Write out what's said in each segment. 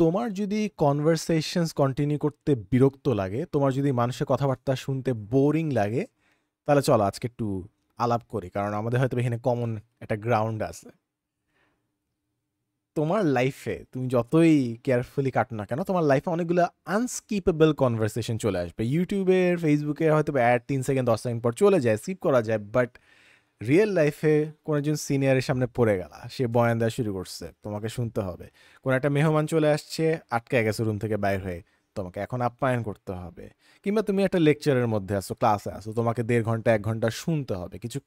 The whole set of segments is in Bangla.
তোমার যদি কনভারসেশনস কন্টিনিউ করতে বিরক্ত লাগে, তোমার যদি মানুষের কথাবার্তা শুনতে বোরিং লাগে, তাহলে চলো আজকে একটু আলাপ করি, কারণ আমাদের হয়তো এখানে কমন একটা গ্রাউন্ড আছে। তোমার লাইফে তুমি যতই কেয়ারফুলি কাটো না কেন, তোমার লাইফে অনেকগুলো আনস্কিপেবল কনভারসেশন চলে আসবে। ইউটিউবের, ফেসবুকে হয়তো অ্যাড 3 সেকেন্ড 10 সেকেন্ড পর চলে যায়, স্কিপ করা যায়, বাট রিয়েল লাইফে কোনো একজন সিনিয়রের সামনে পড়ে গেলা, সে বয়ান দেওয়া শুরু করছে, তোমাকে শুনতে হবে। কোনো একটা মেহমান চলে আসছে, আটকে গেছে রুম থেকে বাইর হয়ে, তোমাকে এখন আপ্যায়ন করতে হবে। কিংবা তুমি একটা লেকচারের মধ্যে আসো, ক্লাসে আসো, তোমাকে 1.5 ঘন্টা 1 ঘন্টা শুনতে হবে কিছু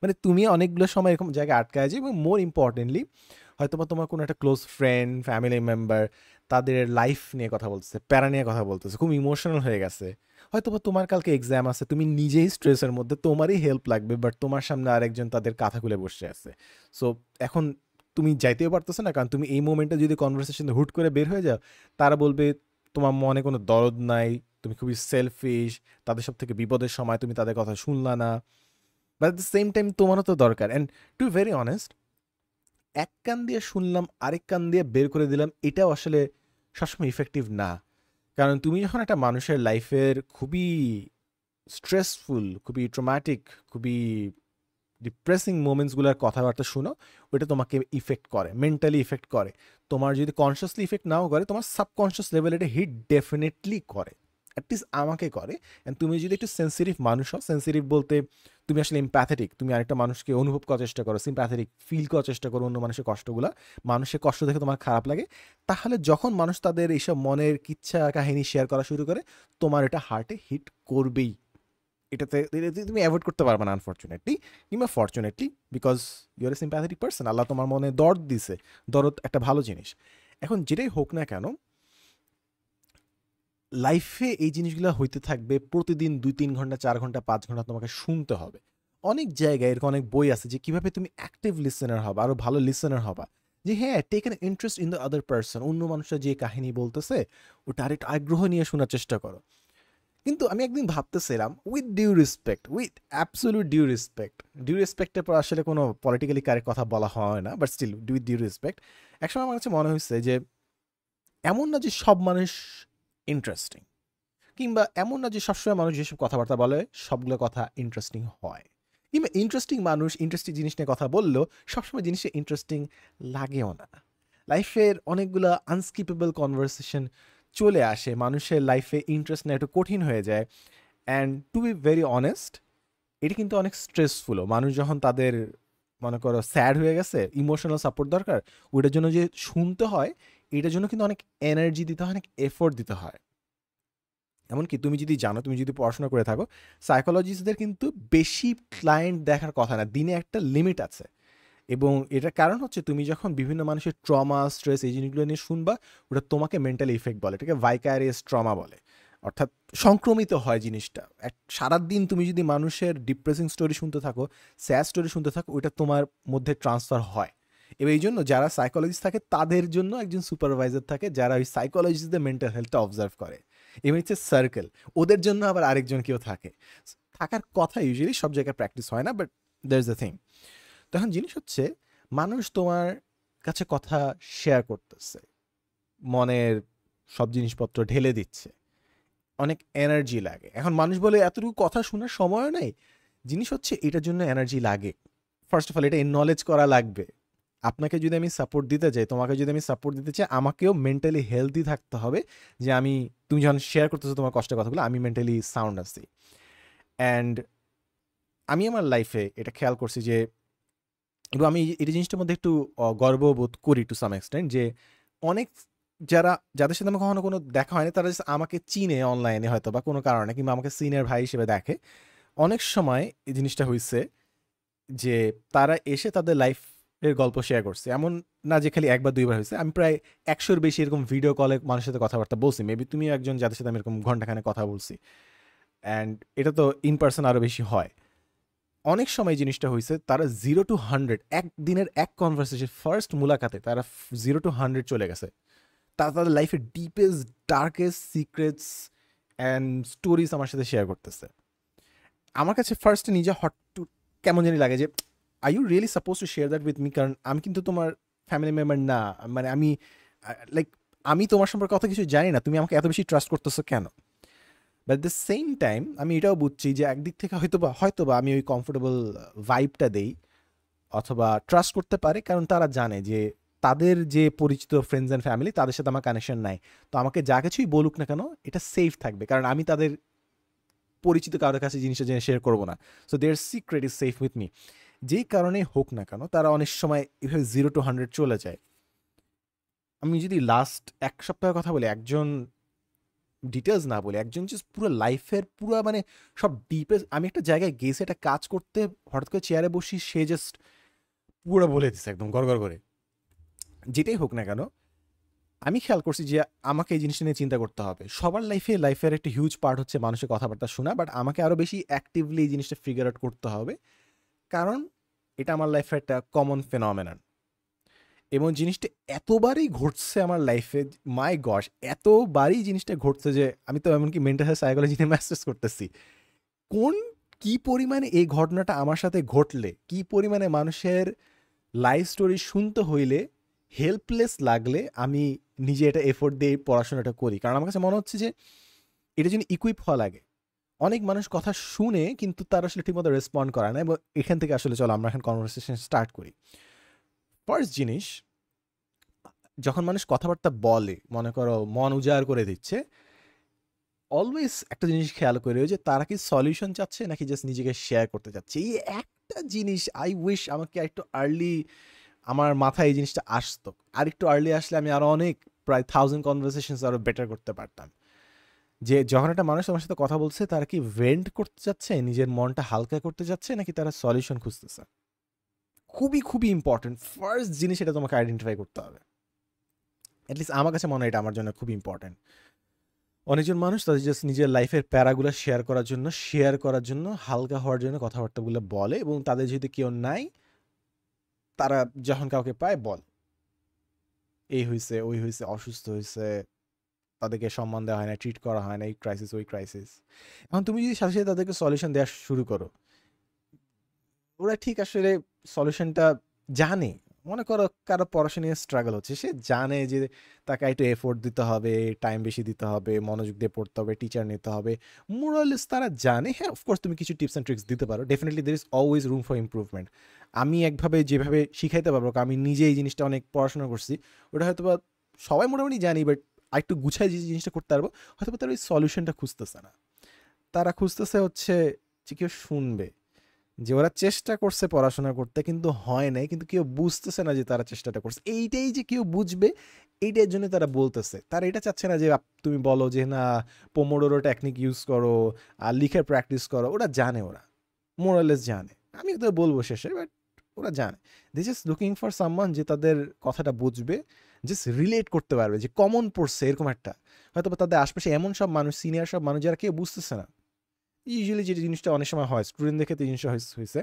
মানে তুমি অনেকগুলো সময় এরকম জায়গায় আটকায় যায়। এবং মোর ইম্পর্টেন্টলি হয়তো বা তোমার কোনো একটা ক্লোজ ফ্রেন্ড, ফ্যামিলি মেম্বার তাদের লাইফ নিয়ে কথা বলতেছে, প্যারা নিয়ে কথা বলতেছে, খুব ইমোশনাল হয়ে গেছে। হয়তো বা তোমার কালকে এক্সাম আছে, তুমি নিজেই স্ট্রেসের মধ্যে, তোমারই হেল্প লাগবে, বাট তোমার সামনে আরেকজন তাদের কাঁথা খুলে বসে আছে। সো এখন তুমি যাইতেও পারতেছো না, কারণ তুমি এই মোমেন্টে যদি কনভারসেশনে হুট করে বের হয়ে যাও, তারা বলবে তোমার মনে কোনো দরদ নাই, তুমি খুবই সেলফিশ, তাদের সব থেকে বিপদের সময় তুমি তাদের কথা শুনলা না। But at the same time তোমারও তো দরকার। And to be very honest, এক কান দিয়ে শুনলাম আরেক কান দিয়ে বের করে দিলাম, এটাও আসলে সবসময় ইফেক্টিভ না। কারণ তুমি যখন একটা মানুষের লাইফের খুবই স্ট্রেসফুল, খুবই ট্রমাটিক, খুবই ডিপ্রেসিং মোমেন্টসগুলোর কথাবার্তা শুনো, ওইটা তোমাকে ইফেক্ট করে, মেন্টালি ইফেক্ট করে। তোমার যদি কনসিয়াসলি ইফেক্ট নাও করে, তোমার সাবকনসিয়াস লেভেলে এটা হিট ডেফিনেটলি করে, অ্যাটলিস্ট আমাকে করে। অ্যান্ড তুমি যদি একটু সেন্সিটিভ মানুষ হও, সেন্সিটিভ বলতে তুমি আসলে এমপ্যাথেটিক, তুমি আরেকটা মানুষকে অনুভব করার চেষ্টা করো, সিম্প্যাথেটিক ফিল করার চেষ্টা করো অন্য মানুষের কষ্টগুলো, মানুষের কষ্ট দেখে তোমার খারাপ লাগে, তাহলে যখন মানুষ তাদের এইসব মনের কিচ্ছা কাহিনী শেয়ার করা শুরু করে, তোমার এটা হার্টে হিট করবেই। এটাতে তুমি অ্যাভয়েড করতে পারবে না আনফর্চুনেটলি, কিংবা fortunately, because you are a sympathetic person. Allah তোমার মনে দরদ দিছে, দরদ একটা ভালো জিনিস। এখন যেটাই হোক না কেন, লাইফে এই জিনিসগুলো হইতে থাকবে, প্রতিদিন 2-3 ঘন্টা 4 ঘন্টা 5 ঘন্টা তোমাকে শুনতে হবে। অনেক জায়গায় এরকম অনেক বই আছে যে কিভাবে তুমি অ্যাক্টিভ লিসেনার হবা, আরো ভালো লিসেনার হবা। যে হ্যাঁ, take an interest in the other person, অন্য মানুষরা যে কাহিনী বলতেছে ওটা আরেকটু আগ্রহ নিয়ে শোনার চেষ্টা করো। কিন্তু আমি একদিন ভাবতেছিলাম, with due respect, with absolute due রেসপেক্টের পর আসলে কোনো পলিটিক্যালি কারেক্ট কথা বলা হয় না, but still with due respect, একসময় আমার কাছে মনে হয়েছে যে এমন না যে সব মানুষ ইন্টারেস্টিং, কিংবা এমন না যে সবসময় মানুষ যেসব কথাবার্তা বলে সবগুলো কথা ইন্টারেস্টিং হয়, কিংবা ইন্টারেস্টিং মানুষ ইন্টারেস্টিং জিনিস নিয়ে কথা বললেও সবসময় জিনিসটা ইন্টারেস্টিং লাগেও না। লাইফের অনেকগুলো আনস্কিপেবল কনভারসেশন চলে আসে, মানুষের লাইফে ইন্টারেস্ট নেওয়া একটু কঠিন হয়ে যায়। And to be very honest, এটা কিন্তু অনেক স্ট্রেসফুলও। মানুষ যখন তাদের মনে করো স্যাড হয়ে গেছে, ইমোশনাল সাপোর্ট দরকার, ওইটার জন্য যে শুনতে হয়, এটার জন্য কিন্তু অনেক এনার্জি দিতে হয়, অনেক এফোর্ট দিতে হয়। এমনকি তুমি যদি জানো, তুমি যদি পড়াশোনা করে থাকো, সাইকোলজিস্টদের কিন্তু বেশি ক্লায়েন্ট দেখার কথা না, দিনে একটা লিমিট আছে। এবং এটার কারণ হচ্ছে তুমি যখন বিভিন্ন মানুষের ট্রমা, স্ট্রেস এই জিনিসগুলো নিয়ে শুনবা, ওটা তোমাকে মেন্টালি ইফেক্ট বলে, এটাকে ভাইকারিয়াস ট্রমা বলে। অর্থাৎ সংক্রমিত হয় জিনিসটা। সারাদিন তুমি যদি মানুষের ডিপ্রেসিং স্টোরি শুনতে থাকো, স্যাড স্টোরি শুনতে থাকো, ওইটা তোমার মধ্যে ট্রান্সফার হয়। এবার এই জন্য যারা সাইকোলজিস্ট থাকে তাদের জন্য একজন সুপারভাইজার থাকে, যারা ওই সাইকোলজিস্টদের মেন্টাল হেলথটা অবজার্ভ করে। এবার হচ্ছে সার্কেল, ওদের জন্য আবার আরেকজন কেউ থাকে। থাকার কথা ইউজুয়ালি সব জায়গায় প্র্যাকটিস হয় না, but there is the thing. তখন জিনিস হচ্ছে, মানুষ তোমার কাছে কথা শেয়ার করতেছে, মনের সব জিনিসপত্র ঢেলে দিচ্ছে, অনেক এনার্জি লাগে। এখন মানুষ বলে এতটুকু কথা শোনার সময়ও নেই। জিনিস হচ্ছে এটার জন্য এনার্জি লাগে। ফার্স্ট অফ অল এটা নলেজ করা লাগবে। আপনাকে যদি আমি সাপোর্ট দিতে চাই, তোমাকে যদি আমি সাপোর্ট দিতে চাই, আমাকেও মেন্টালি হেলদি থাকতে হবে। যে তুমি যখন শেয়ার করতেছো তোমার কষ্টের কথাগুলো, আমি মেন্টালি সাউন্ড আছি। অ্যান্ড আমি আমার লাইফে এটা খেয়াল করছি যে, এবং আমি এই জিনিসটার মধ্যে একটু গর্ববোধ করি টু সাম এক্সটেন্ট, যে অনেক যাদের সাথে আমার কখনো কোনো দেখা হয়নি, তারা just আমাকে চিনে অনলাইনে হয়তো বা কোনো কারণে, কিংবা আমাকে সিনিয়র ভাই হিসেবে দেখে। অনেক সময় এই জিনিসটা হয়েছে যে তারা এসে তাদের লাইফের গল্প শেয়ার করছে। এমন না যে খালি একবার দুইবার হয়েছে, আমি প্রায় 100-র বেশি এরকম ভিডিও কলে মানুষের সাথে কথাবার্তা বলছি। মেবি তুমি একজন যাদের সাথে আমি এরকম ঘন্টাখানে কথা বলছি। অ্যান্ড এটা তো ইন পার্সন আরও বেশি হয়। অনেক সময় জিনিসটা হয়েছে, তারা 0-100 একদিনের এক কনভারসেশন, ফার্স্ট মুলাকাতে তারা 0-100 চলে গেছে। তারা তাদের লাইফের deepest darkest secrets and stories আমার সাথে শেয়ার করতেছে। আমার কাছে ফার্স্টে নিজে হট টু কেমন জানি লাগে যে, are you really suppose to share that with me? কারণ আমি কিন্তু তোমার ফ্যামিলি মেম্বার না। মানে আমি লাইক আমি তোমার সম্পর্কে কত কিছু জানি না, তুমি আমাকে এত বেশি ট্রাস্ট করতেছো কেন? বাট দ্য সেম টাইম আমি এটাও বুঝছি যে একদিক থেকে হয়তোবা আমি ওই কমফোর্টেবল ভাইবটা দেই অথবা ট্রাস্ট করতে পারে, কারণ তারা জানে যে তাদের যে পরিচিত ফ্রেন্ডস অ্যান্ড ফ্যামিলি তাদের সাথে আমার কানেকশন নাই। তো আমাকে যা কিছুই বলুক না কেন এটা সেফ থাকবে, কারণ আমি তাদের পরিচিত কারোর কাছে জিনিসটা জেনে শেয়ার করবো না। So their secret is safe with me. যেই কারণে হোক না কেন তারা অনেক সময় এভাবে 0 to 100 চলে যায়। আমি যদি লাস্ট এক সপ্তাহের কথা বলি, একজন ডিটেলস না বলি, একজন জাস্ট পুরো লাইফের পুরো মানে সব ডিপে, আমি একটা জায়গায় গেছি একটা কাজ করতে, হঠাৎ করে চেয়ারে বসি, সে জাস্ট পুরো বলে দিচ্ছে একদম গড়গড় করে। যেটাই হোক না কেন আমি খেয়াল করছি যে আমাকে এই জিনিসটা নিয়ে চিন্তা করতে হবে। সবার লাইফের একটা হিউজ পার্ট হচ্ছে মানুষের কথাবার্তা শোনা, বাট আমাকে আরও বেশি অ্যাক্টিভলি এই জিনিসটা ফিগার আউট করতে হবে, কারণ এটা আমার লাইফের একটা কমন ফেনোমেনন। এবং জিনিসটা এতবারই ঘটছে আমার লাইফে, মাই গশ, এতবারই জিনিসটা ঘটছে যে আমি তো এমনকি মেন্টাল হেলথ সাইকোলজিতে মাস্টার্স করতেছি। কোন কি পরিমাণে এই ঘটনাটা আমার সাথে ঘটলে, কি পরিমাণে মানুষের লাইফ স্টোরি শুনতে হইলে হেল্পলেস লাগলে আমি নিজে এটা এফোর্ট দিয়ে এই পড়াশোনাটা করি, কারণ আমার কাছে মনে হচ্ছে যে এটা যেন ইকুইপ হওয়া লাগে। অনেক মানুষ কথা শুনে কিন্তু তার আসলে ঠিকমতো রেসপন্ড করে না, এবং এখান থেকে আসলে চলো আমরা এখন কনভারসেশন স্টার্ট করি। ফার্স্ট জিনিস, যখন মানুষ কথাবার্তা বলে, মনে করো মন উজাড় করে দিচ্ছে, অলওয়েজ একটা জিনিস খেয়াল করে যে তারা কি সলিউশন চাচ্ছে নাকি জাস্ট নিজেকে শেয়ার করতে চাচ্ছে। এই একটা জিনিস আই উইশ আমাকে একটু আর্লি আমার মাথায় এই জিনিসটা আসতো। আর একটু আর্লি আসলে আমি আরও অনেক প্রায় 1000 কনভারসেশনস আরও বেটার করতে পারতাম। যে যখন একটা মানুষ আমার সাথে কথা বলছে তারা কি ভেন্ট করতে চাচ্ছে, নিজের মনটা হালকা করতে চাচ্ছে, নাকি তারা সলিউশন খুঁজতেছে। খুবই খুবই ইম্পর্টেন্ট ফার্স্ট জিনিস, এটা তোমাকে আইডেন্টিফাই করতে হবে। অ্যাটলিস্ট আমার কাছে মনে হয় এটা আমার জন্য খুব ইম্পর্টেন্ট। অনেকজন মানুষ তাদের জাস্ট নিজের লাইফের প্যারাগুলো শেয়ার করার জন্য হালকা হওয়ার জন্য কথাবার্তাগুলো বলে, এবং তাদের যদি কেউ নাই তারা যখন কাউকে পায় বল এই হয়েছে ওই হয়েছে, অসুস্থ হয়েছে, তাদেরকে সম্মান দেওয়া হয় না, ট্রিট করা হয় না, এই ক্রাইসিস ওই ক্রাইসিস। এখন তুমি যদি সাথে সাথে তাদেরকে সলিউশন দেওয়া শুরু করো, ওরা ঠিক আসলে সলিউশনটা জানে। মনে করো কারো পড়াশোনা নিয়ে স্ট্রাগল হচ্ছে, সে জানে যে তাকে একটু এফোর্ট দিতে হবে, টাইম বেশি দিতে হবে, মনোযোগ দিয়ে পড়তে হবে, টিচার নিতে হবে, মোরালেস তারা জানে। হ্যাঁ, অফকোর্স তুমি কিছু টিপস অ্যান্ড ট্রিক্স দিতে পারো, definitely there is always room for improvement. আমি একভাবে যেভাবে শিখাইতে পারবো, আমি নিজে এই জিনিসটা অনেক পড়াশোনা করছি, ওটা হয়তো বা সবাই মোটামুটি জানি, বাট আরেকটু গুছায় যে জিনিসটা করতে পারবো, হয়তো তারা ওই সলিউশনটা খুঁজতেছে না। তারা খুঁজতেছে হচ্ছে যে কেউ শুনবে, যে ওরা চেষ্টা করছে পড়াশোনা করতে কিন্তু হয় নাই, কিন্তু কেউ বুঝতেছে না যে তারা চেষ্টাটা করছে, এইটাই যে কেউ বুঝবে এইটার জন্য তারা বলতেছে। তারা এটা চাচ্ছে না যে তুমি বলো যে না পোমোডোরো টেকনিক ইউজ করো আর লিখে প্র্যাকটিস করো, ওরা জানে, ওরা মোরালেস জানে, আমি তো বলবো শেষে, বাট ওরা জানে। This is looking for someone যে তাদের কথাটা বুঝবে, জাস্ট রিলেট করতে পারবে, যে কমন পড়ছে এরকম একটা। হয়তো তাদের আশপাশে এমন সব মানুষ, সিনিয়র সব মানুষ যারা কেউ বুঝতেছে না। ইউজুয়ালি যে জিনিসটা অনেক সময় হয় স্টুডেন্টদের ক্ষেত্রে, জিনিসটা হয়েছে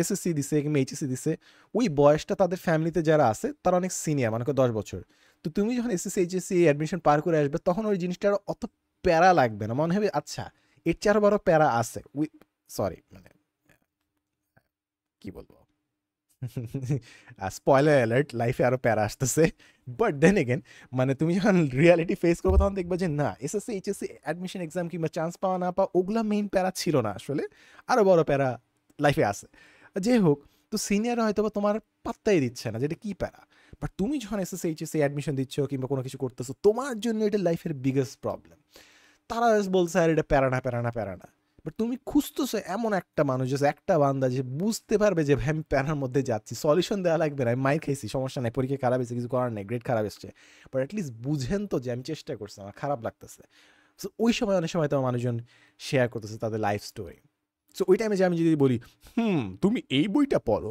এসএসসি দিছে কিংবা এইচএসসি দিছে, ওই বয়সটা তাদের ফ্যামিলিতে যারা আছে তারা অনেক সিনিয়র, মানে 10 বছর। তো তুমি যখন এসএসসি এইচএসসি অ্যাডমিশন পার করে আসবে, তখন ওই জিনিসটা অত প্যারা লাগবে না, মনে হবে আচ্ছা এর চেয়ে আরো বড় প্যারা আছে। উই সরি, মানে কি বলবো, স্পয়লার অ্যালার্ট, লাইফে আরো প্যারা আসতেছে। বাট দেন এগেন, মানে তুমি যখন রিয়ালিটি ফেস করবো তখন দেখবা যে না, এসএসসি এইচএসসি অ্যাডমিশন এক্সাম কিংবা চান্স পাওয়া না পাওয়া ওগুলা মেইন প্যারা ছিল না, আসলে আরো বড় প্যারা লাইফে আছে। যাই হোক, তো সিনিয়ররা হয়তো বা তোমার পাত্তাই দিচ্ছে না যেটা কি প্যারা, বাট তুমি যখন এসএসসি এইচএসসি অ্যাডমিশন দিচ্ছ কিংবা কোনো কিছু করতেছো, তোমার জন্য এটা লাইফের বিগেস্ট প্রবলেম। তারা বলছে আর এটা প্যারা না, প্যারা না, প্যারা না। বাট তুমি খুঁজতেছো এমন একটা মানুষ, যে একটা বান্দা যে বুঝতে পারবে যে ভাই আমি প্যারার মধ্যে যাচ্ছি, সলিউশন দেওয়া লাগবে না, আমি মাইর খাইছি সমস্যা নাই, পরীক্ষা খারাপ হয়েছে কিছু করার নেই, গ্রেড খারাপ এসছে, বাট অ্যাটলিস্ট বুঝেন তো যে আমি চেষ্টা করছি, আমার খারাপ লাগতেছে। সো ওই সময় অনেক সময় তো মানুষজন শেয়ার করতেছে তাদের লাইফ স্টোরি। সো ওই টাইমে যে আমি যদি বলি তুমি এই বইটা পড়ো,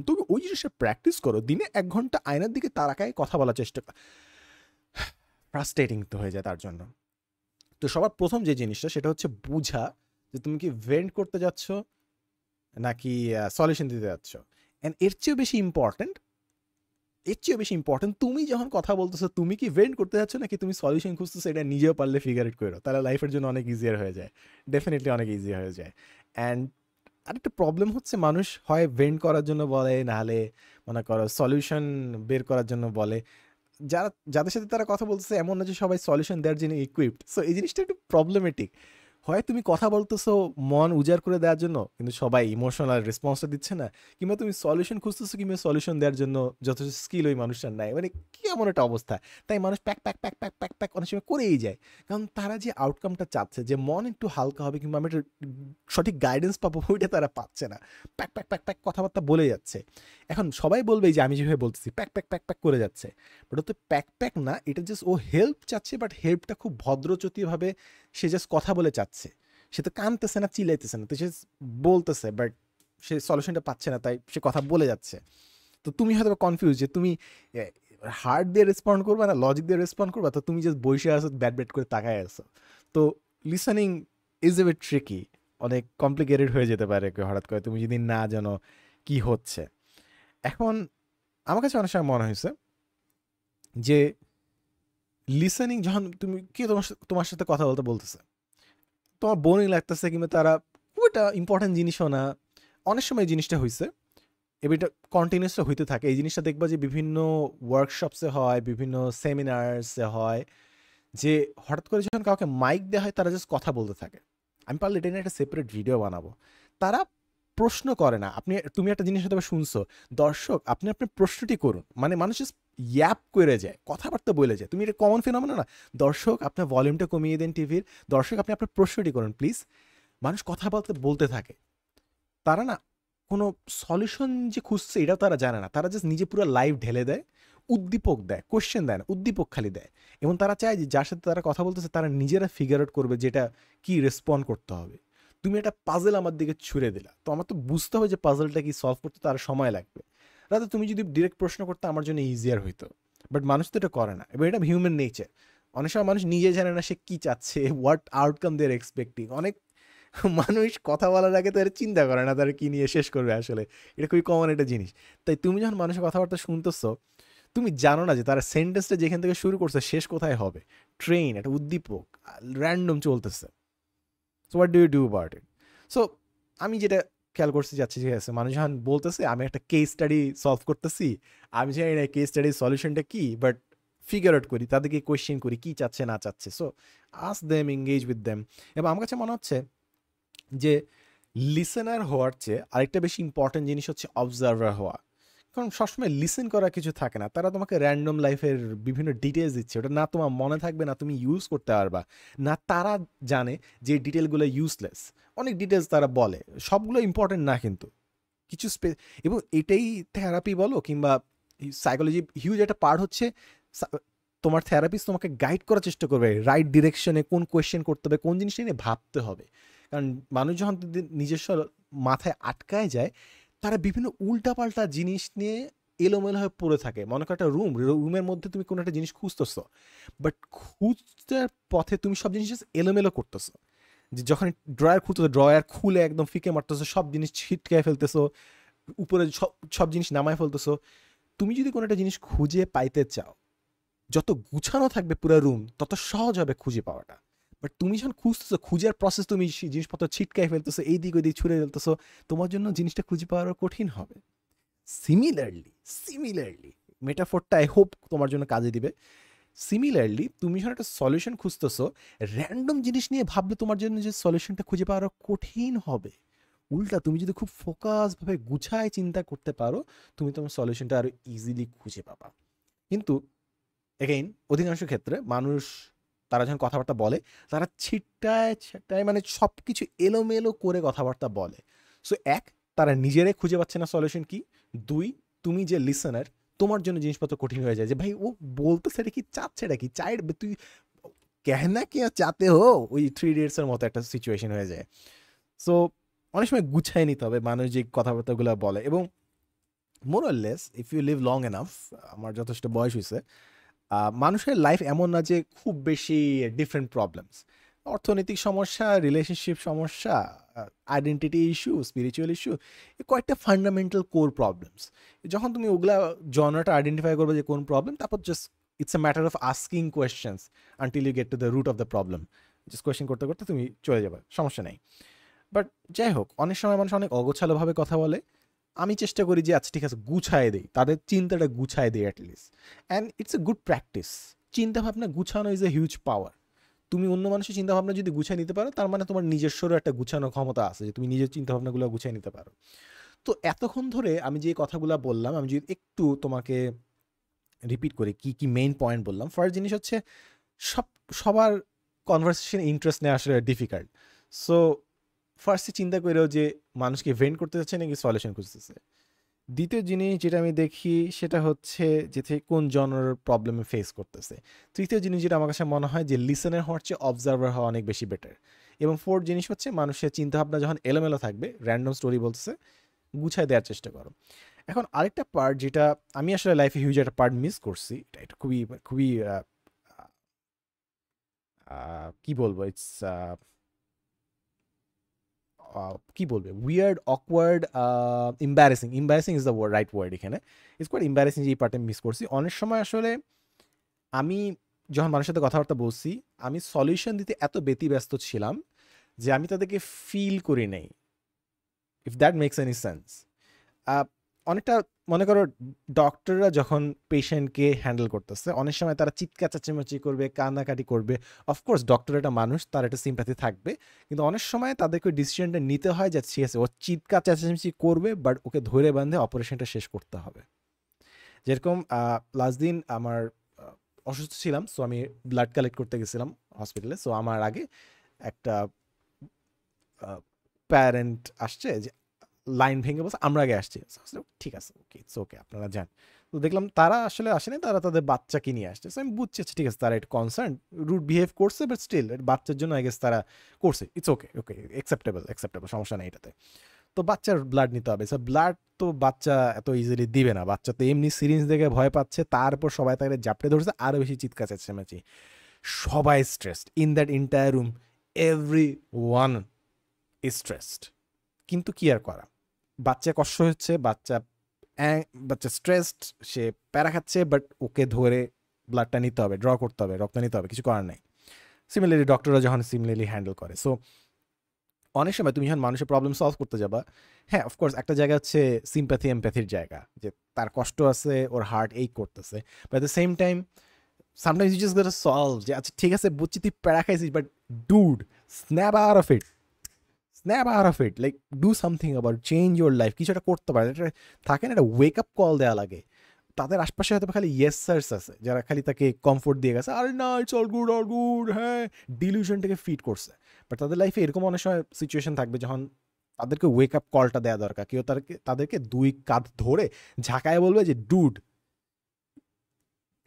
তুমি ওই জিনিসটা প্র্যাকটিস করো, দিনে 1 ঘন্টা আয়নার দিকে তাকায় কথা বলার চেষ্টা কর, ফ্রাস্ট্রেটিং তো হয়ে যায় তার জন্য। তো সবার প্রথম যে জিনিসটা সেটা হচ্ছে বুঝা, যে তুমি কি ভেন্ট করতে যাচ্ছ নাকি সলিউশন দিতে যাচ্ছ। অ্যান্ড এর চেয়েও বেশি ইম্পর্টেন্ট তুমি যখন কথা বলতেছো, তুমি কি ভেন্ট করতে যাচ্ছ নাকি তুমি সলিউশন খুঁজতেছো, এটা নিজেও পারলে ফিগার ইট করো, তাহলে লাইফের জন্য অনেক ইজিয়ার হয়ে যায়, ডেফিনেটলি অনেক ইজি হয়ে যায়। অ্যান্ড আরেকটা প্রবলেম হচ্ছে, মানুষ হয় ভেন্ট করার জন্য বলে, নাহলে মনে করো সলিউশন বের করার জন্য বলে। যাদের সাথে তারা কথা বলতেছে এমন না যে সবাই সলিউশন দেওয়ার জন্য ইকুইপড। সো এই জিনিসটা একটু প্রবলেমেটিক। হয় তুমি কথা বলতেছো মন উজাড় করে দেওয়ার জন্য কিন্তু সবাই ইমোশনাল রেসপন্সটা দিচ্ছে না, কিংবা তুমি সলিউশন খুঁজতেছো কিংবা সলিউশন দেওয়ার জন্য যথেষ্ট স্কিল ওই মানুষটার নাই। মানে কি এমন একটা অবস্থা, তাই মানুষ pack pack pack pack pack pack অনেক সময় করেই যায়। কারণ তারা যে আউটকামটা চাচ্ছে যে মন একটু হালকা হবে কিংবা আমি একটা সঠিক গাইডেন্স পাবো ওইটা তারা পাচ্ছে না, প্যাক প্যাক প্যাক প্যাক কথাবার্তা বলে যাচ্ছে। এখন সবাই বলবে যে আমি যেভাবে বলতেছি প্যাক প্যাক প্যাক প্যাক করে যাচ্ছে, বাট ও তো প্যাক প্যাক না, এটা জাস্ট ও হেল্প চাচ্ছে, বাট হেল্পটা খুব ভদ্রচতীয়ভাবে সে জাস্ট কথা বলে চাচ্ছে। সে তো কানতেছে না, চিল্লাইতেছে না, তো সে বলতেছে বাট সে সলিউশনটা পাচ্ছে না, তাই সে কথা বলে যাচ্ছে। তো তুমি হয়তো কনফিউজ যে তুমি হার্ট দিয়ে রেসপন্ড করবা না লজিক দিয়ে রেসপন্ড করবা, তো তুমি জাস্ট বসে আসো ব্যাট ব্যাট করে তাকায় আসো। তো listening is a bit tricky, অনেক কমপ্লিকেটেড হয়ে যেতে পারে হঠাৎ করে তুমি যদি না জানো কি হচ্ছে। এখন আমার কাছে অনেক সময় মনে হয়েছে যে লিসেনিং যখন তুমি কি তোমার সাথে কথা বলতে বলতেছে, তোমার বোরিং লাগতেছে কিংবা তারা ওইটা ইম্পর্টেন্ট জিনিসও না, অনেক সময় এই জিনিসটা হয়েছে এবং এটা কন্টিনিউসটা হইতে থাকে। এই জিনিসটা দেখবা যে বিভিন্ন ওয়ার্কশপসে হয়, বিভিন্ন সেমিনার্সে হয়, যে হঠাৎ করে যখন কাউকে মাইক দেওয়া হয় তারা জাস্ট কথা বলতে থাকে। আমি পারলে এটা নিয়ে একটা সেপারেট ভিডিও বানাবো। তারা প্রশ্ন করে না। তুমি একটা জিনিস হয়তো শুনছো, দর্শক আপনি আপনার প্রশ্নটি করুন, মানে মানুষ জাস্ট ইয়াপ করে যায়, কথাবার্তা বলে যায়। তুমি এটা কমন ফিনোমেনা না, দর্শক আপনার ভলিউমটা কমিয়ে দেন টিভির, দর্শক আপনি আপনার প্রশ্নটি করুন প্লিজ। মানুষ কথা বলতে বলতে থাকে। তারা না কোনো সলিউশন যে খুঁজছে এটাও তারা জানে না, তারা জাস্ট নিজে পুরো লাইভ ঢেলে দেয়, উদ্দীপক দেয়, কোশ্চেন দেয় না, উদ্দীপক খালি দেয়। এবং তারা চায় যে যার সাথে তারা কথা বলতেছে তারা নিজেরা ফিগার আউট করবে যেটা কি রেসপন্ড করতে হবে। তুমি একটা পাজেল আমার দিকে ছুড়ে দিলা, তো আমার তো বুঝতে হবে যে পাজেলটা কি সলভ করতে তার সময় লাগবে। রাতে তুমি যদি ডিরেক্ট প্রশ্ন করতে আমার জন্য ইজিয়ার হইতো, বাট মানুষ তো এটা করে না, এবং এটা হিউম্যান নেচার। অনেক সময় মানুষ নিজে জানে না সে কি চাচ্ছে, what outcome they are expecting. অনেক মানুষ কথা বলার আগে তারা চিন্তা করে না তারা কি নিয়ে শেষ করবে আসলে, এটা খুবই কমন একটা জিনিস। তাই তুমি যখন মানুষের কথাবার্তা শুনতেছো তুমি জানো না যে তারা সেন্টেন্সটা যেখান থেকে শুরু করছে শেষ কোথায় হবে। ট্রেন একটা উদ্দীপক র্যান্ডম চলতেছে। So what do you do about it? So আমি যেটা খেয়াল করতে যাচ্ছি, ঠিক আছে, মানুষ যখন বলতেছে আমি একটা কেস স্টাডি সলভ করতেছি, আমি জানি না কেস স্টাডির সলিউশনটা কি, বাট ফিগার আউট করি, তাদেরকে কোয়েশ্চেন করি কি চাচ্ছে না চাচ্ছে। So ask them, engage with them. এবং আমার কাছে মনে হচ্ছে যে লিসেনার হওয়ার চেয়ে আরেকটা বেশি ইম্পর্টেন্ট জিনিস হচ্ছে অবজার্ভার হওয়া। কারণ সবসময় লিসেন করা কিছু থাকে না, তারা তোমাকে র্যান্ডম লাইফের বিভিন্ন ডিটেলস দিচ্ছে, ওটা না তোমার মনে থাকবে, না তুমি ইউজ করতে পারবা, না তারা জানে যে ডিটেলগুলো ইউজলেস। অনেক ডিটেলস তারা বলে, সবগুলো ইম্পর্টেন্ট না কিন্তু কিছু এবং এটাই থেরাপি বলো কিংবা সাইকোলজি হিউজ একটা পার্ট হচ্ছে তোমার থেরাপিস্ট তোমাকে গাইড করার চেষ্টা করবে রাইট ডিরেকশনে, কোন কোয়েশ্চেন করতে হবে, কোন জিনিসটা নিয়ে ভাবতে হবে। কারণ মানুষ যখন নিজস্ব মাথায় আটকায় যায় তারা বিভিন্ন উল্টাপাল্টা জিনিস নিয়ে এলোমেলো হয়ে পড়ে থাকে। মনে করো একটা রুমের মধ্যে তুমি কোনো একটা জিনিস খুঁজতেছো, বাট খুঁজতে পথে তুমি সব জিনিস এলোমেলো করতেছো। যে যখন ড্রয়ার খুলতেছো, ড্রয়ার খুলে একদম ফিকে মারতেছো, সব জিনিস ছিটকায় ফেলতেছো, উপরে সব জিনিস নামায় ফেলতেছো। তুমি যদি কোনো একটা জিনিস খুঁজে পাইতে চাও, যত গুছানো থাকবে পুরো রুম তত সহজ হবে খুঁজে পাওয়াটা। বাট তুমি যখন খুঁজতেছো, খুঁজার প্রসেস তুমি জিনিসপত্র ছিটকায় ফেলতেছো, এই দিক ওই দিক ছুঁড়ে ফেলতেছো, তোমার জন্য জিনিসটা খুঁজে পাওয়ারও কঠিন হবে। সিমিলারলি মেটাফোরটা আই হোপ তোমার জন্য কাজে দিবে। সিমিলারলি তুমি যখন একটা সলিউশন খুঁজতেছো, র্যান্ডম জিনিস নিয়ে ভাবলে তোমার জন্য যে সলিউশনটা খুঁজে পাওয়া কঠিন হবে। উল্টা তুমি যদি খুব ফোকাসভাবে গুছায় চিন্তা করতে পারো, তুমি তোমার সলিউশনটা আরো ইজিলি খুঁজে পাবা। কিন্তু এগেইন অধিকাংশ ক্ষেত্রে মানুষ তারা যখন কথাবার্তা বলে তারা ছিটায় মানে সব কিছু এলোমেলো করে কথাবার্তা বলে। সো এক, তারা নিজেরাই খুঁজে পাচ্ছে না সলিউশন কি। দুই, তুমি যে লিসেনার তোমার জন্য জিনিসপত্র কঠিন হয়ে যায়, যে ভাই ও বলতেছে এটা কি, চাচ্ছে এটা কি, চাই তুই কেহনা কে চাতে হো, ওই 3 Idiots এর মতো একটা সিচুয়েশন হয়ে যায়। সো অনেক সময় গুছাই নিতে হবে মানুষ যে কথাবার্তাগুলো বলে। এবং মোরলেস if you live long enough, আমার যথেষ্ট বয়স হয়েছে, মানুষের লাইফ এমন না যে খুব বেশি ডিফারেন্ট প্রবলেমস। অর্থনৈতিক সমস্যা, রিলেশনশিপ সমস্যা, আইডেন্টিটি ইস্যু, স্পিরিচুয়াল ইস্যু, কয়েকটা ফান্ডামেন্টাল কোর প্রবলেমস। যখন তুমি ওগুলা জনরাটা আইডেন্টিফাই করবে যে কোন প্রবলেম, তারপর just it's a matter of asking questions until you get to the root of the problem. Just question করতে করতে তুমি চলে যাবে, সমস্যা নেই। বাট যাই হোক, অনেক সময় মানুষ অনেক অগোছালোভাবে কথা বলে, আমি চেষ্টা করি যে আচ্ছা ঠিক আছে গুছায় দেই, তাদের চিন্তাটা গুছায় দেই at least. And it's a good practice. চিন্তাভাবনা গুছানো ইজ এ হিউজ পাওয়ার। তুমি অন্য মানুষের চিন্তাভাবনা যদি গুছিয়ে নিতে পারো, তার মানে তোমার নিজস্বরও একটা গুছানো ক্ষমতা আছে, যে তুমি নিজের চিন্তাভাবনাগুলো গুছিয়ে নিতে পারো। তো এতক্ষণ ধরে আমি যে কথাগুলো বললাম, আমি যদি একটু তোমাকে রিপিট করি কি কি মেইন পয়েন্ট বললাম। ফার্স্ট জিনিস হচ্ছে সব সবার কনভারসেশন ইন্টারেস্ট নেওয়া আসলে ডিফিকাল্ট। সো ফার্স্টে চিন্তা করেও যে মানুষকে ভেন্ট করতে চাচ্ছে নাকি সলিউশন খুঁজতেছে। দ্বিতীয় জিনিস যেটা আমি দেখি সেটা হচ্ছে যে কোন জনের প্রবলেমে ফেস করতেছে। তৃতীয় জিনিস যেটা আমার কাছে মনে হয় যে লিসেনার হওয়ার চেয়ে অবজার্ভার হওয়া অনেক বেশি বেটার। এবং ফোর্থ জিনিস হচ্ছে মানুষের চিন্তাভাবনা যখন এলোমেলো থাকবে, র্যান্ডম স্টোরি বলতেছে, গুছায় দেওয়ার চেষ্টা করো। এখন আরেকটা পার্ট যেটা আমি আসলে লাইফে হিউজ একটা পার্ট মিস করছি, এটা খুবই খুবই কি বলবো, ইটস কি বলবে, weird, awkward, embarrassing. Embarrassing is the right word এখানে। ইটস কোয়াইট এম্বারেসিং যে এই পার্টে মিস করছি। অনেক সময় আসলে আমি যখন মানুষের সাথে কথাবার্তা বলছি, আমি সলিউশন দিতে এত ব্যতিব্যস্ত ছিলাম যে আমি তাদেরকে ফিল করি নাই, if that makes any sense. অনেকটা মনে করো ডক্টররা যখন পেশেন্টকে হ্যান্ডেল করতেছে, অনেক সময় তারা চিৎকার চেঁচামেচি করবে, কান্নাকাটি করবে। অফকোর্স ডক্টর একটা মানুষ, তার একটা সিম্প্যাথি থাকবে, কিন্তু অনেক সময় তাদেরকে ডিসিশনটা নিতে হয় যে ঠিক আছে ও চিৎকার চেঁচামেচি করবে, বাট ওকে ধরে বাঁধে অপারেশনটা শেষ করতে হবে। যেরকম লাস্ট দিন আমার অসুস্থ ছিলাম, সো আমি ব্লাড কালেক্ট করতে গেছিলাম হসপিটালে। সো আমার আগে একটা প্যারেন্ট আসছে, যে লাইন ভেঙে বসে আমরা আগে আসছি। ঠিক আছে, ওকে, ইটস ওকে, আপনারা যান। তো দেখলাম তারা আসলে আসেনি, তারা তাদের বাচ্চাকে নিয়ে আসছে। আমি বুঝছি ঠিক আছে তারা একটু কনসার্ন, রুড বিহেভ করছে, বাট স্টিল বাচ্চার জন্য আই গেস তারা করছে। ইটস ওকে, ওকে, অ্যাকসেপ্টেবল, সমস্যা নেই এটাতে। তো বাচ্চার ব্লাড নিতে হবে, সো ব্লাড তো বাচ্চা এত ইজিলি দিবে না। বাচ্চা তো এমনি সিরিঞ্জ দেখে ভয় পাচ্ছে, তারপর সবাই তাকে জাপটে ধরছে, আরও বেশি চিৎকার চেঁচামেচি। সবাই stressed in that entire room, every one is stressed. কিন্তু কি আর করা, বাচ্চা কষ্ট হচ্ছে, বাচ্চা স্ট্রেসড, সে প্যারা খাচ্ছে, বাট ওকে ধরে ব্লাডটা নিতে হবে, ড্র করতে হবে, রক্ত নিতে হবে, কিছু করার নেই। সিমিলারলি ডক্টররা যখন সিমিলারলি হ্যান্ডেল করে। সো অনেক সময় তুমি যখন মানুষের প্রবলেম সলভ করতে যাবা, হ্যাঁ অফকোর্স একটা জায়গা হচ্ছে সিম্প্যাথি এমপ্যাথির জায়গা, যে তার কষ্ট আছে, ওর হার্ট এই করতেছে, but at the same time sometimes you just got solve, যে আচ্ছা ঠিক আছে বুঝছি তুই প্যারা খাইছিস, but dude, snap out of it, like do something about, change your life, কিছু একটা করতে পারে। এটা থাকে না, একটা ওয়েক আপ কল দেওয়া লাগে। তাদের আশপাশে হয়তো খালি ইয়েস স্যারস আছে, যারা খালি তাকে কমফোর্ট দিয়ে গেছে, আরে না it's all good, all good, হ্যাঁ, ডিলিউশনটাকে ফিট করছে। বাট তাদের লাইফে এরকম অনেক সময় সিচুয়েশন থাকবে যখন তাদেরকে ওয়েক আপ কলটা দেওয়া দরকার। কেউ তাদেরকে দুই কাঁধ ধরে ঝাঁকায় বলবে যে ডুড,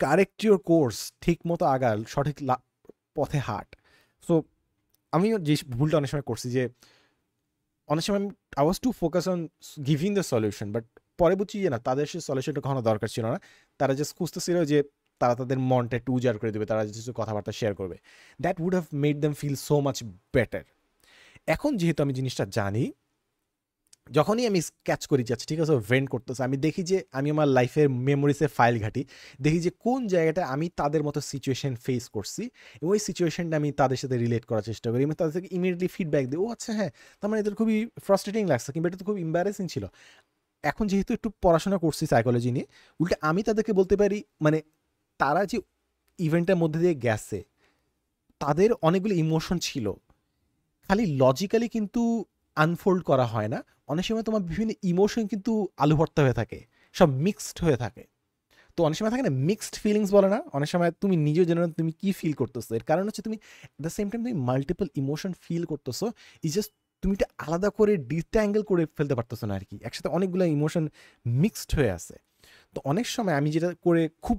কারেক্ট ইউর কোর্স, ঠিক মতো আগাল, সঠিক পথে হাঁট। সো আমি যে ভুলটা অনেক সময় করছি, যে অনেক সময় I was to focus on giving the solution, but পরে বুঝছি যে না, তাদের সে সলিউশনটা কখনো দরকার ছিল না। তারা জাস্ট খুঁজতেছিল যে তারা তাদের মনটা একটু উজাড় করে দেবে, তারা কিছু কথাবার্তা শেয়ার করবে। That would have made them feel so much better. এখন যেহেতু আমি জিনিসটা জানি, যখনই আমি ক্যাচ করি যাচ্ছি ঠিক আছে ভেন্ট করতেছে, আমি দেখি যে আমি আমার লাইফের মেমোরিসে ফাইল ঘাটি, দেখি যে কোন জায়গাটা আমি তাদের মতো সিচুয়েশন ফেস করছি, এবং ওই সিচুয়েশনটা আমি তাদের সাথে রিলেট করার চেষ্টা করি। আমি তাদের থেকে ইমিডিয়েটলি ফিডব্যাক দিই, ও আচ্ছা হ্যাঁ, তার মানে এদের খুবই ফ্রাস্ট্রেটিং লাগছে, কিংবা এটা তো খুব এম্বারেসিং ছিল। এখন যেহেতু একটু পড়াশোনা করছি সাইকোলজি নিয়ে, উল্টে আমি তাদেরকে বলতে পারি, মানে তারা যে ইভেন্টের মধ্যে দিয়ে গেছে, তাদের অনেকগুলো ইমোশন ছিল, খালি লজিক্যালি কিন্তু আনফোল্ড করা হয় না। অনেক সময় তোমার বিভিন্ন ইমোশন কিন্তু আলু ভর্তা হয়ে থাকে, সব মিক্সড হয়ে থাকে। তো অনেক সময় থাকে না মিক্সড ফিলিংস বলে না, অনেক সময় তুমি নিজেও জানো না তুমি কি ফিল করতেছো। এর কারণ হচ্ছে তুমি অ্যাট দ্য সেম টাইম তুমি মাল্টিপল ইমোশন ফিল করতেছো, ই জাস্ট তুমি এটা আলাদা করে ডিট্যাঙ্গেল করে ফেলতে পারতেছো না আর কি, একসাথে অনেকগুলো ইমোশন মিক্সড হয়ে আছে। তো অনেক সময় আমি যেটা করে খুব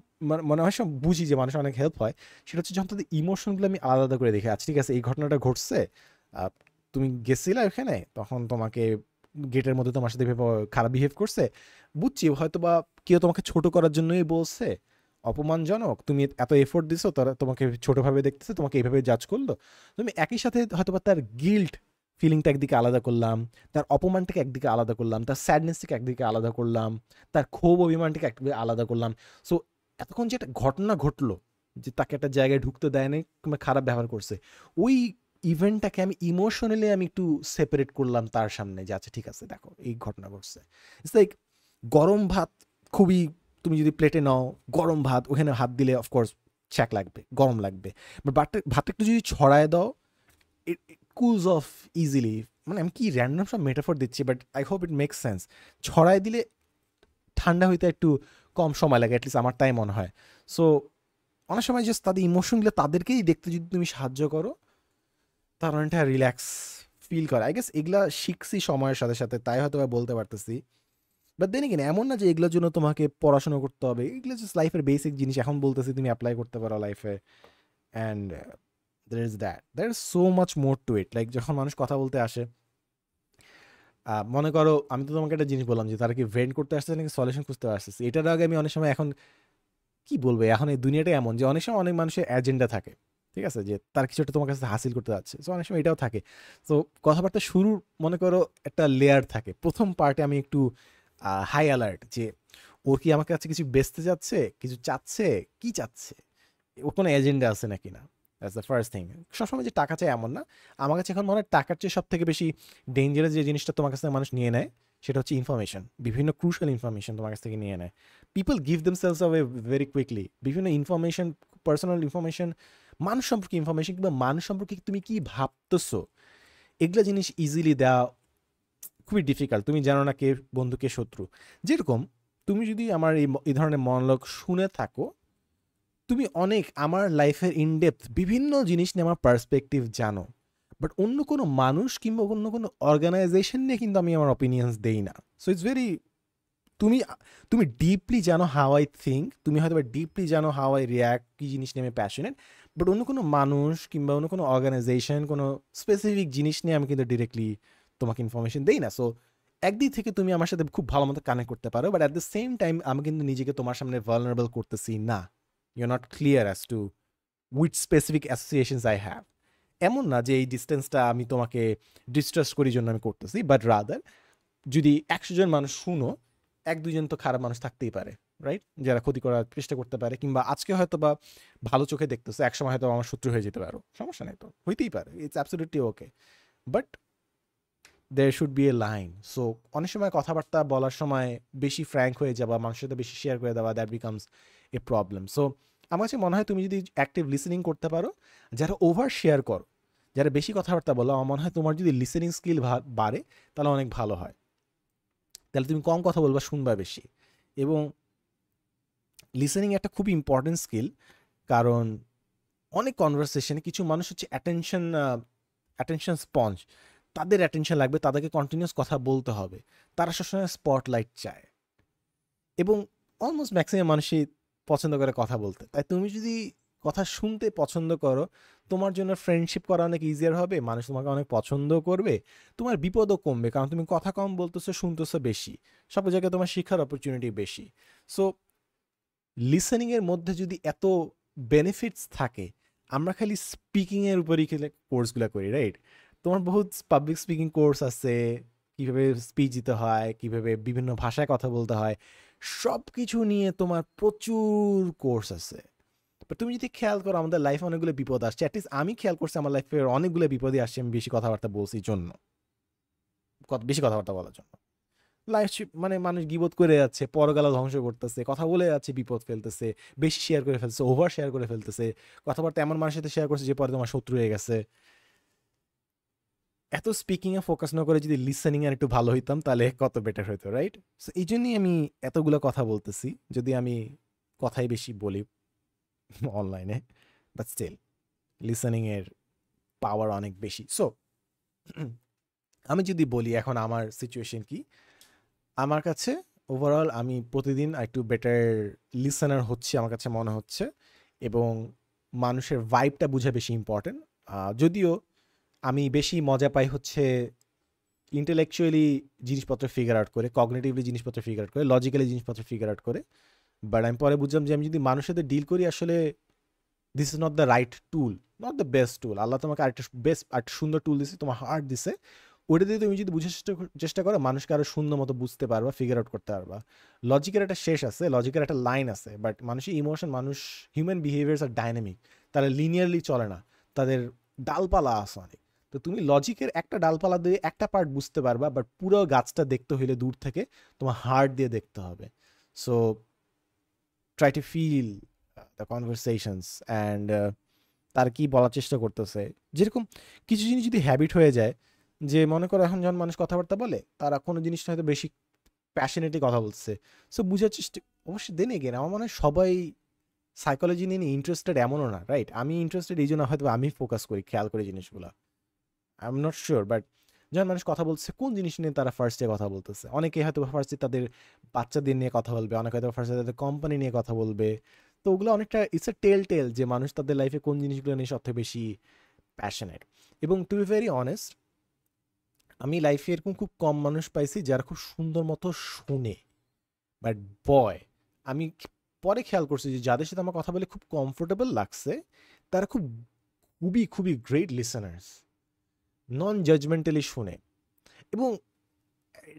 মনে হয় সব বুঝি যে মানুষের অনেক হেল্প হয়, সেটা হচ্ছে যখন তাদের ইমোশনগুলো আমি আলাদা আলাদা করে দেখি। আচ্ছা ঠিক আছে এই ঘটনাটা ঘটছে, তুমি গেছিলা ওখানে, তখন তোমাকে গেটের মধ্যে তোমার সাথে খারাপ বিহেভ করছে, বুঝছি হয়তো বা কেউ তোমাকে ছোট করার জন্যই বলছে, অপমানজনক, তুমি এত এফোর্ট দিছো, তারা তোমাকে ছোটভাবে দেখতেছে, তোমাকে এইভাবে জাজ করলো। তুমি একই সাথে হয়তো বা তার গিল্ট ফিলিংটা একদিকে আলাদা করলাম, তার অপমানটাকে একদিকে আলাদা করলাম, তার স্যাডনেসটাকে একদিকে আলাদা করলাম, তার ক্ষোভ অভিমানটাকে একদিকে আলাদা করলাম। সো এতক্ষণ যে একটা ঘটনা ঘটলো, যে তাকে একটা জায়গায় ঢুকতে দেয় নাই কিংবা খারাপ ব্যবহার করছে, ওই ইভেন্টটাকে আমি ইমোশনালি আমি একটু সেপারেট করলাম তার সামনে যে আচ্ছা ঠিক আছে দেখো এই ঘটনা ঘটছে। ইটস লাইক গরম ভাত খুবই, তুমি যদি প্লেটে নাও গরম ভাত, ওখানে হাত দিলে অফকোর্স ছ্যাক লাগবে, গরম লাগবে, বাট ভাতটা একটু যদি ছড়ায় দাও ইট কুলস অফ ইজিলি। মানে আমি কি র্যান্ডম সব মেটাফর দিচ্ছি, but I hope it makes sense. ছড়ায় দিলে ঠান্ডা হইতে একটু কম সময় লাগে, অ্যাটলিস্ট আমার তাই মনে হয়। সো অনেক সময় জাস্ট তাদের ইমোশনগুলো তাদেরকেই দেখতে যদি তুমি সাহায্য করো, তার অনেকটা রিল্যাক্স ফিল করে। আই গেস এগুলা শিখছি সময়ের সাথে সাথে, তাই হয়তো বা বলতে পারতেছি। বাট দেন এগেন এমন না যে এগুলোর জন্য তোমাকে পড়াশোনা করতে হবে, এগুলো জাস্ট লাইফের বেসিক জিনিস, এখন বলতেছি তুমি অ্যাপ্লাই করতে পারো লাইফে। And there is so much more to it. Like যখন মানুষ কথা বলতে আসে, মনে করো আমি তো তোমাকে একটা জিনিস বললাম যে তারা কি ভেন্ট করতে আসছে নাকি সলিউশন খুঁজতে আসতেছে, এটার আগে আমি অনেক সময় এখন কি বলবো, এখন এই দুনিয়াটা এমন যে অনেক সময় অনেক মানুষের এজেন্ডা থাকে, ঠিক আছে, যে তার কিছু একটা তোমার কাছে হাসিল করতে যাচ্ছে। সো অনেক সময় এটাও থাকে। তো কথাবার্তা শুরুর মনে করো একটা লেয়ার থাকে, প্রথম পার্টে আমি একটু হাই অ্যালার্ট যে ও কি আমার কাছে কিছু বেচতে যাচ্ছে, কিছু চাচ্ছে, কি চাচ্ছে, ওর কোনো এজেন্ডা আছে নাকি না। That's the first thing. সবসময় যে টাকা চাই এমন না। আমার কাছে এখন মনে হয় টাকার চেয়ে সব থেকে বেশি ডেঞ্জারাস যে জিনিসটা তোমার কাছ থেকে মানুষ নিয়ে নেয়, সেটা হচ্ছে ইনফরমেশন। বিভিন্ন ক্রুশাল ইনফরমেশন তোমার কাছ থেকে নিয়ে নেয়। People give themselves away very quickly. বিভিন্ন ইনফরমেশন, পার্সোনাল ইনফরমেশন, মানুষ সম্পর্কে ইনফরমেশন, কিংবা মানুষ সম্পর্কে তুমি কি ভাবতেছো, এগুলো জিনিস ইজিলি দেওয়া খুবই ডিফিকাল্ট। তুমি জানো না কে বন্ধু কে শত্রু। যেরকম তুমি যদি আমার এই ধরনের মনোলগ শুনে থাকো, তুমি অনেক আমার লাইফের ইনডেপথ বিভিন্ন জিনিস নিয়ে আমার পার্সপেক্টিভ জানো, বাট অন্য কোনো মানুষ কিংবা অন্য কোনো অর্গানাইজেশন নিয়ে কিন্তু আমি আমার অপিনিয়ন্স দেই না। সো ইটস ভেরি, তুমি তুমি ডিপলি জানো হাউ আই থিঙ্ক, তুমি হয়তো ডিপলি জানো হাউ আই রিয়াক্ট, কী জিনিস নিয়ে আমি প্যাশনেট, বাট অন্য কোনো মানুষ কিংবা অন্য কোনো অর্গানাইজেশন, কোনো স্পেসিফিক জিনিস নিয়ে আমি কিন্তু ডিরেক্টলি তোমাকে ইনফরমেশন দেই না। সো একদিক থেকে তুমি আমার সাথে খুব ভালো মতো কানেক্ট করতে পারো, but at the same time আমি কিন্তু নিজেকে তোমার সামনে ভালনারেবল করতেছি না। You not clear as to with specific associations I have. এমন না যে এই ডিস্টেন্সটা আমি তোমাকে ডিস্ট্রাস্ট করি জন্য আমি করতেছি, বাট রাদার যদি 100 জন মানুষ শুনো, 1-2 জন তো খারাপ মানুষ থাকতেই পারে, রাইট, যারা ক্ষতি করার চেষ্টা করতে পারে, কিংবা আজকে হয়তো বা ভালো চোখে দেখতেছে, একসময় হয়তো আমার শত্রু হয়ে যেতে পারো, সমস্যা নেই, তো হইতেই পারে, it's absolutely okay. But there should be a line. So অনেক সময় কথাবার্তা বলার সময় বেশি ফ্র্যাঙ্ক হয়ে যাওয়া, মানুষের সাথে বেশি শেয়ার করে দেওয়া, that becomes a problem. So আমার কাছে মনে হয় তুমি যদি অ্যাক্টিভ লিসেনিং করতে পারো, যারা ওভার শেয়ার করো, যারা বেশি কথাবার্তা বলো, আমার মনে হয় তোমার যদি লিসেনিং স্কিল বাড়ে তাহলে অনেক ভালো হয়। তাহলে তুমি কম কথা বলবা, শুনবা বেশি। এবং লিসেনিং একটা খুবই ইম্পর্টেন্ট স্কিল, কারণ অনেক কনভারসেশনে কিছু মানুষ হচ্ছে অ্যাটেনশন স্পঞ্জ, তাদের অ্যাটেনশন লাগবে, তাদেরকে কন্টিনিউয়াস কথা বলতে হবে, তারা সবসময় স্পটলাইট চায়, এবং অলমোস্ট ম্যাক্সিমাম মানুষই পছন্দ করে কথা বলতে। তাই তুমি যদি কথা শুনতে পছন্দ করো, তোমার জন্য ফ্রেন্ডশিপ করা অনেক ইজিয়ার হবে, মানুষ তোমাকে অনেক পছন্দ করবে, তোমার বিপদও কমবে, কারণ তুমি কথা কম বলতেছো, শুনতেছো বেশি, সব জায়গায় তোমার শিক্ষার অপরচুনিটি বেশি। সো লিসেনিংয়ের মধ্যে যদি এত বেনিফিটস থাকে, আমরা খালি স্পিকিংয়ের উপরই খেলে কোর্সগুলো করি, রাইট? তোমার বহুত পাবলিক স্পিকিং কোর্স আছে, কীভাবে স্পিচ দিতে হয়, কীভাবে বিভিন্ন ভাষায় কথা বলতে হয়, সব কিছু নিয়ে তোমার প্রচুর কোর্স আছে। বাট তুমি যদি খেয়াল করো, আমাদের লাইফে অনেকগুলো বিপদ আসছে, অ্যাটলিস্ট আমি খেয়াল করছি আমার লাইফের অনেকগুলো বিপদই আসছে আমি বেশি কথাবার্তা বলছি জন্য, বেশি কথাবার্তা বলার জন্য। লাইফ মানে মানুষ গিবত করে যাচ্ছে, পরগালা ধ্বংস করতেছে, কথা বলে যাচ্ছে, বিপদ ফেলতেছে, বেশি শেয়ার করে ফেলতেছে, ওভার শেয়ার করে ফেলতেছে, কথাবার্তা এমন মানুষের সাথে শেয়ার করছে যে পরে তোমার শত্রু হয়ে গেছে। এত স্পিকিংয়ে ফোকাস না করে যদি লিসেনিংয়ে একটু ভালো হইতাম তাহলে কত বেটার হইতো, রাইট? সো এই জন্যই আমি এতগুলো কথা বলতেছি, যদি আমি কথাই বেশি বলি অনলাইনে, বাট স্টিল লিসেনিংয়ের পাওয়ার অনেক বেশি। সো আমি যদি বলি এখন আমার সিচুয়েশন কি, আমার কাছে ওভারঅল আমি প্রতিদিন একটু বেটার লিসেনার হচ্ছি আমার কাছে মনে হচ্ছে, এবং মানুষের ভাইবটা বোঝা বেশি ইম্পর্টেন্ট। যদিও আমি বেশি মজা পাই হচ্ছে ইন্টেলেকচুয়ালি জিনিসপত্র ফিগার আউট করে, কগনিটিভলি জিনিসপত্র ফিগার আউট করে, লজিক্যালি জিনিসপত্র ফিগার আউট করে। বাট আমি পরে বুঝলাম যে আমি যদি মানুষের সাথে ডিল করি, আসলে this is not the right tool, not the best tool. Allah তোমাকে আরেকটা সুন্দর টুল দিছে, তোমার হার্ট দিছে, ওটা দিয়ে তুমি যদি বুঝার চেষ্টা করো, মানুষকে আরো সুন্দর মতো বুঝতে পারবা, ফিগার আউট করতে পারবা। লজিকের একটা শেষ আছে, লজিকের একটা লাইন আছে, বাট মানুষের ইমোশন, হিউম্যান বিহেভিয়ার্স আর ডাইনামিক, তারা লিনিয়ারলি চলে না, তাদের ডালপালা আছে অনেক। তো তুমি লজিকের একটা ডালপালা দিয়ে একটা পার্ট বুঝতে পারবা, বাট পুরো গাছটা দেখতে হইলে দূর থেকে তোমার হার্ট দিয়ে দেখতে হবে। So try to feel the conversations and তার কি বলার চেষ্টা করতেছে। যেরকম কিছু জিনিস যদি হ্যাবিট হয়ে যায়, যে মনে করো এখন যখন মানুষ কথাবার্তা বলে তারা কোনো জিনিসটা হয়তো বেশি প্যাশনেটলি কথা বলছে, সো বুঝার চেষ্টা, অবশ্যই দেন এগেন আমার মনে হয় সবাই সাইকোলজি নিয়ে ইন্টারেস্টেড এমনও না, রাইট? আমি ইন্টারেস্টেড এই জন্য হয়তো আমি ফোকাস করি, খেয়াল করি জিনিসগুলো। I am not sure, but যখন মানুষ কথা বলছে কোন জিনিস নিয়ে তারা ফার্স্টে কথা বলতেছে, অনেকে হয়তো ফার্স্টে তাদের বাচ্চাদের নিয়ে কথা বলবে, অনেকে হয়তো ফার্স্টে তাদের কোম্পানি নিয়ে কথা বলবে। তো ওগুলো অনেকটা ইটস এ টেল যে মানুষ তাদের লাইফে কোন জিনিসগুলো নিয়ে সবথেকে বেশি প্যাশনেট। এবং টু বি ভেরি অনেস্ট, আমি লাইফে এরকম খুব কম মানুষ পাইছি যারা খুব সুন্দর মতো শোনে, বাট বয় আমি পরে খেয়াল করছি যে যাদের সাথে আমার কথা বলে খুব কমফোর্টেবল লাগছে তারা খুবই খুবই গ্রেট লিসেনার্স, নন জাজমেন্টালি শুনে। এবং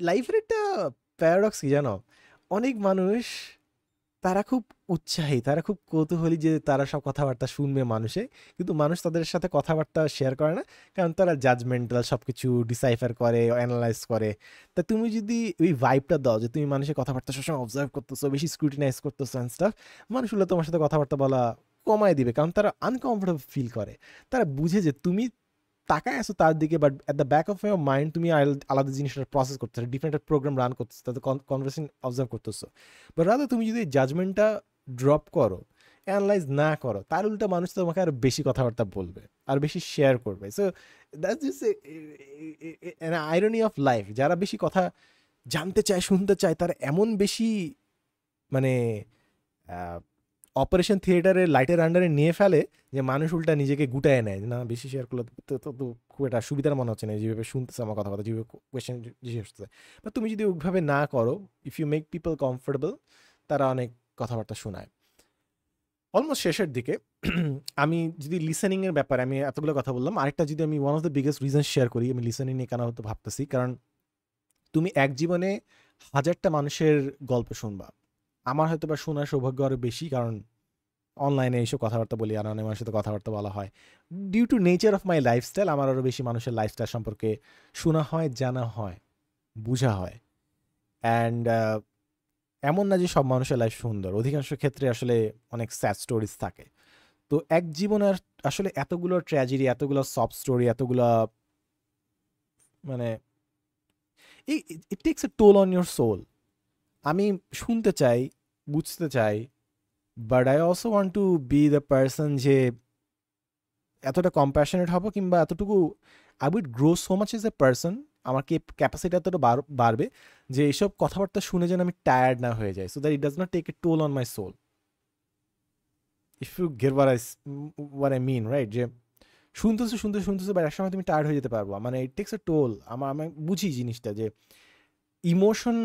লাইফের একটা প্যারাডক্স কি জানো, অনেক মানুষ তারা খুব উৎসাহী, তারা খুব কৌতূহলী যে তারা সব কথাবার্তা শুনবে মানুষে, কিন্তু মানুষ তাদের সাথে কথাবার্তা শেয়ার করে না, কারণ তারা জাজমেন্টাল, সব কিছু ডিসাইফার করে, অ্যানালাইজ করে। তা তুমি যদি ওই ভাইবটা দাও যে তুমি মানুষের কথাবার্তা সবসময় অবজার্ভ করতেছো, বেশি স্ক্রুটিনাইজ করতেছো অ্যান্ড স্টাফ, মানুষগুলো তোমার সাথে কথাবার্তা বলা কমায় দিবে, কারণ তারা আনকমফোর্টেবল ফিল করে। তারা বুঝে যে তুমি তাকায় আসো তার দিকে, but at the back of your mind তুমি আলাদা জিনিসটা প্রসেস করতেছো, ডিফারেন্ট একটা প্রোগ্রাম রান করতেছো, তাদের কনভারসেশন অবজার্ভ করতেছো। বাট রাদার তুমি যদি জাজমেন্টটা ড্রপ করো, অ্যানালাইজ না করো, তার উল্টা মানুষ তোমাকে আরো বেশি কথাবার্তা বলবে, আর বেশি শেয়ার করবে। So that's just an irony of life. যারা বেশি কথা জানতে চায়, শুনতে চায়, তারা এমন বেশি মানে অপারেশন থিয়েটারের লাইটের আন্ডারে নিয়ে ফেলে যে মানুষ উল্টা নিজেকে গুটায় নেয়, না বেশি শেয়ার করলে তো খুব একটা সুবিধার মনে হচ্ছে না, যেভাবে শুনতেছে আমার কথা, যেভাবে কোয়েশ্চেন জিজ্ঞেস করতেছে। বা তুমি যদি ওইভাবে না করো, if you make people comfortable, তারা অনেক কথাবার্তা শোনায়। অলমোস্ট শেষের দিকে আমি যদি লিসেনিংয়ের ব্যাপারে আমি এতগুলো কথা বললাম, আরেকটা যদি আমি one of the biggest reason share করি, আমি লিসেনিং নিয়ে কেন হয়তো ভাবতেছি, কারণ তুমি এক জীবনে 1000টা মানুষের গল্প শুনবা। আমার হয়তো বা শোনার সৌভাগ্য আরও বেশি, কারণ অনলাইনে এইসব কথাবার্তা বলি, আর অনেক মানুষের সাথে কথাবার্তা বলা হয়। Due to nature of my lifestyle আমার আরও বেশি মানুষের লাইফস্টাইল সম্পর্কে শোনা হয়, জানা হয়, বোঝা হয়। অ্যান্ড এমন না যে সব মানুষের লাইফ সুন্দর, অধিকাংশ ক্ষেত্রে আসলে অনেক স্যাড স্টোরিজ থাকে। তো এক জীবনের আসলে এতগুলো ট্র্যাজেডি, এতগুলো সব স্টোরি, এতগুলো মানে it takes a toll on your soul. আমি শুনতে চাই, বুঝতে চাই, but I also want to be the person যে এতটা কম্প্যাশনেট হব, কিংবা এতটুকু I would grow so much as a person, আমার ক্যাপাসিটি এতটা বাড়বে যে এইসব কথাবার্তা শুনে যেন আমি টায়ার্ড না হয়ে যাই, so that it does not take a toll on my soul. If you get what I mean, right? যে শুনতেছো বাট একসময় তুমি টায়ার্ড হয়ে যেতে পারবো, মানে ইট টেক্স এ টোল। আমি বুঝি জিনিসটা যে ইমোশন,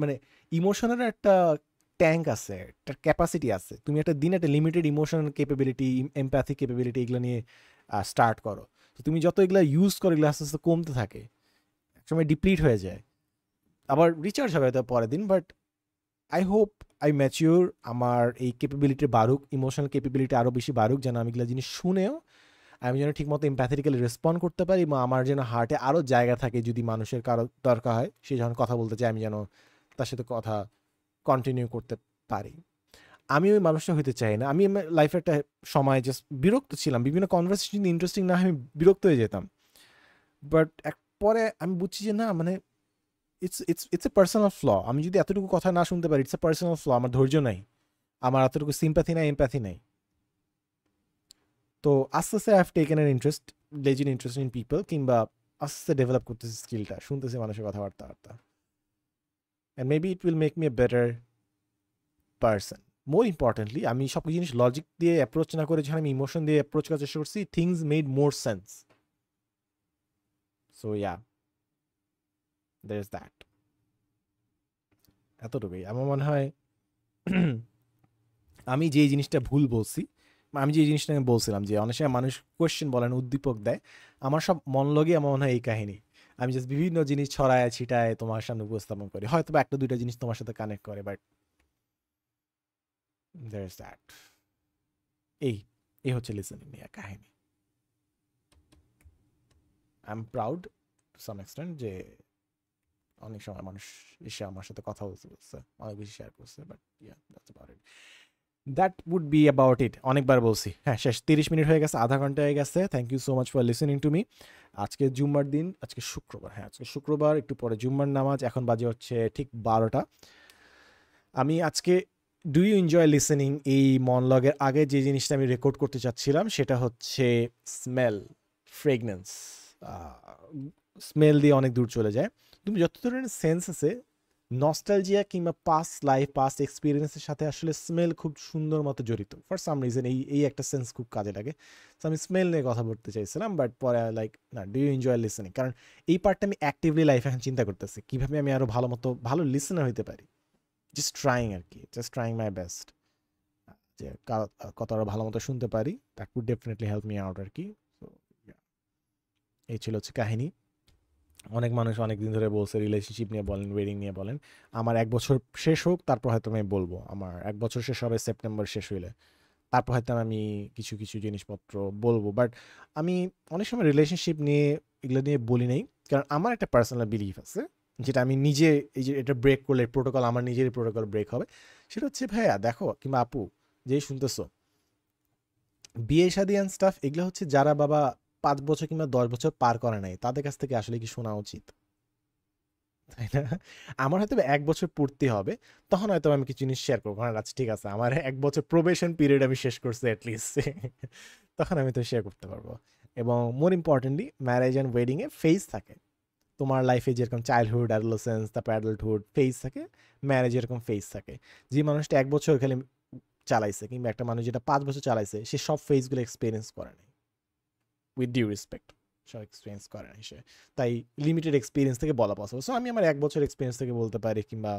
মানে ইমোশনের একটা ট্যাঙ্ক আছে, একটা ক্যাপাসিটি আছে। তুমি একটা দিন একটা limited emotion capability, empathy capability এগুলো নিয়ে স্টার্ট করো। তো তুমি যত এগুলো ইউজ করো, এগুলো আস্তে আস্তে কমতে থাকে, একসময় ডিপ্লিট হয়ে যায়, আবার রিচার্জ হবে হয়তো পরের দিন। But I hope I mature, আমার এই ক্যাপাবিলিটি বাড়ুক, ইমোশনাল ক্যাপাবিলিটি আরও বেশি বাড়ুক, যেন আমি এগুলো জিনিস শুনেও আমি যেন ঠিকমতো এমপ্যাথেটিক্যালি রেসপন্ড করতে পারি, এবং আমার যেন হার্টে আরও জায়গা থাকে, যদি মানুষের কারো দরকার হয়, সে যখন কথা বলতে চায়, আমি যেন তার সাথে কথা কন্টিনিউ করতে পারি। আমি ওই মানুষটা হইতে চাই না। আমি লাইফে একটা সময় জাস্ট বিরক্ত ছিলাম, বিভিন্ন কনভারসেশন ইন্টারেস্টিং না, আমি বিরক্ত হয়ে যেতাম। বাট পরে আমি বুঝছি যে না, মানে ইটস এ পার্সোনাল ফ্ল। আমি যদি এতটুকু কথা না শুনতে পারি, ইটস এ পার্সোনাল ফ্ল। আমার ধৈর্য নাই, আমার এতটুকু সিম্প্যাথি নাই, এমপ্যাথি নাই। তো আস্তে আস্তে I have taken an interest, genuine interest in people, কিংবা আস্তে আস্তে ডেভেলপ করতেছি স্কিলটা, শুনতেছি মানুষের কথাবার্তা। And maybe it will make me a better person. More importantly, আমি সব জিনিস লজিক দিয়ে অ্যাপ্রোচ না করে যখন আমি ইমোশন দিয়ে অ্যাপ্রোচ করার চেষ্টা করছি, things made more sense. So yeah, there is that. এতটুকুই আমার মনে হয়। আমি যে জিনিসটা ভুল বলছি, আমি যে জিনিসটা আমি বলছিলাম যে অনেক সময় মানুষ কোয়েশ্চেন বলেন, উদ্দীপক দেয়, আমার সব মনলগে আমার মনে হয় এই কাহিনী। আমি জাস্ট বিভিন্ন জিনিস ছড়ায় ছিটায় তোমার সামনে উপস্থাপন করি, হয়তো বা একটা দুইটা জিনিস তোমার সাথে কানেক্ট করে, বাট দ্যার ইজ দ্যাট। এই এই হচ্ছে লিসেনিং নিয়ে কাহিনী। I am proud to some extent যে অনেক সময় মানুষ এসে আমার সাথে কথা বলছে, অনেক বেশি শেয়ার করছে, but yeah that's about it. That would be about it. অনেকবার বলছি, হ্যাঁ শেষ, 30 মিনিট হয়ে গেছে, আধা ঘন্টা হয়ে গেছে। Thank you so much for listening to me. আজকে জুম্মার দিন, আজকে শুক্রবার, হ্যাঁ আজকে শুক্রবার, একটু পরে জুম্মার নামাজ, এখন বাজে হচ্ছে ঠিক 12টা। আমি আজকে ডু ইউ এনজয় লিসেনিং এই মনলগের আগে যে জিনিসটা আমি রেকর্ড করতে চাচ্ছিলাম সেটা হচ্ছে স্মেল, ফ্রেগনেন্স। স্মেল দিয়ে অনেক দূর চলে যায়। তুমি যত ধরনের সেন্স আছে, নস্টালজিয়া কিংবা পাস্ট লাইফ, পাস্ট এক্সপিরিয়েন্সের সাথে আসলে স্মেল খুব সুন্দর মতো জড়িত। ফর সাম রিজন এই একটা সেন্স খুব কাজে লাগে। তো আমি স্মেল নিয়ে কথা বলতে চাইছিলাম, বাট পরে লাইক না, ডু ইউ এনজয় লিসেনিং, কারণ এই পার্টটা আমি অ্যাক্টিভলি লাইফে এখন চিন্তা করতেছি কীভাবে আমি আরও ভালো মতো ভালো লিসেনার হইতে পারি। জাস্ট ট্রাইং আর কি, জাস্ট ট্রাইং মাই বেস্ট, যে কত আরও ভালো মতো শুনতে পারি। That would definitely help me out আর কি। তো এই ছিল হচ্ছে কাহিনী। অনেক মানুষ অনেক দিন ধরে বলছে রিলেশনশিপ নিয়ে বলেন, ওয়েডিং নিয়ে বলেন। আমার 1 বছর শেষ হোক, তারপর হয়তো আমি বলবো। আমার 1 বছর শেষ হবে সেপ্টেম্বর শেষ হইলে, তারপর হয়তো আমি কিছু কিছু জিনিসপত্র বলবো। বাট আমি অনেক সময় রিলেশনশিপ নিয়ে এগুলো নিয়ে বলি নাই, কারণ আমার একটা পার্সোনাল বিলিফ আছে, যেটা আমি নিজে, এই যে এটা ব্রেক করলে প্রোটোকল, আমার নিজেরই প্রোটোকল ব্রেক হবে। সেটা হচ্ছে ভাইয়া দেখো কিংবা আপু যেই শুনতেছো, বিয়ে শাদী অ্যান্ড স্টাফ এগুলো হচ্ছে যারা বাবা 5 বছর কিংবা 10 বছর পার করে নাই, তাদের কাছ থেকে আসলে কি শোনা উচিত, তাই না? আমার হয়তো 1 বছর পূর্তি হবে, তখন হয়তো আমি কিছু জিনিস শেয়ার করবো, কারণ আচ্ছা ঠিক আছে আমার 1 বছর প্রবেশন পিরিয়ড আমি শেষ করছি অ্যাটলিস্ট, তখন আমি তো শেয়ার করতে পারবো। এবং মোর ইম্পর্টেন্টলি ম্যারেজ অ্যান্ড ওয়েডিংয়ে ফেজ থাকে। তোমার লাইফে যেরকম চাইল্ডহুড, অ্যাডোলেসেন্স, তারপর অ্যাডাল্টহুড ফেজ থাকে, ম্যারেজ এরকম ফেজ থাকে। যে মানুষটা 1 বছর খালি চালাইছে, কিংবা একটা মানুষ যেটা 5 বছর চালাইছে, সে সব ফেজগুলো এক্সপিরিয়েন্স করে নাই, উইথ ডিউ রেসপেক্ট, সব এক্সপিরিয়েন্স করে নাই সে। তাই লিমিটেড এক্সপিরিয়েন্স থেকে বলা পসিবল। সো আমি আমার 1 বছর এক্সপিরিয়েন্স থেকে বলতে পারি, কিংবা